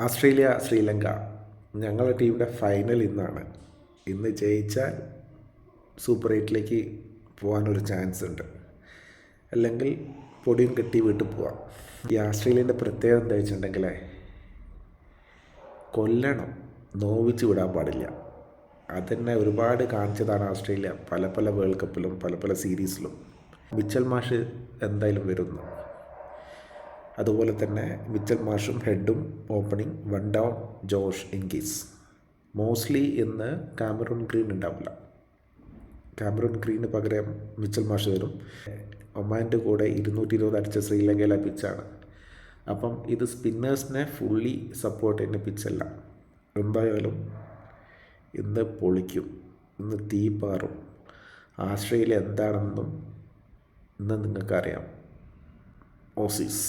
Australia Sri Lanka ഞങ്ങളുടെ ടീമിൻ്റെ final ഇന്നാണ്. ഇന്ന് ജയിച്ചാൽ സൂപ്പർ എയ്റ്റിലേക്ക് പോകാനൊരു ചാൻസ് ഉണ്ട്, അല്ലെങ്കിൽ പൊടിയും കെട്ടി വീട്ടിൽ പോവാം. ഈ ഓസ്ട്രേലിയൻ്റെ പ്രത്യേകത എന്താ വെച്ചിട്ടുണ്ടെങ്കിൽ കൊല്ലണം, നോവിച്ച് വിടാൻ പാടില്ല. അതന്നെ ഒരുപാട് കാണിച്ചതാണ് ഓസ്ട്രേലിയ പല പല വേൾഡ് കപ്പിലും പല പല സീരീസിലും. മിച്ചൽ മാഷ് എന്തായാലും വരുന്നു. അതുപോലെ തന്നെ മിച്ചൽ മാഷും ഹെഡും opening, one down Josh Inglis. Mostly ഇന്ന് കാമറൂൺ ഗ്രീൻ ഉണ്ടാവില്ല. കാമറൂൺ ഗ്രീന് പകരം മിച്ചൽ മാഷ് വരും. ഒമാൻ്റെ കൂടെ 220 അടിച്ച ശ്രീലങ്കയിലെ പിച്ചാണ്. അപ്പം ഇത് സ്പിന്നേഴ്സിനെ ഫുള്ളി സപ്പോർട്ട് ചെയ്യുന്ന പിച്ചല്ല. എന്തായാലും ഇന്ന് പൊളിക്കും, ഇന്ന് തീപാറും. ഓസ്ട്രേലിയ എന്താണെന്നും ഇന്ന് നിങ്ങൾക്കറിയാം. ഓസീസ്.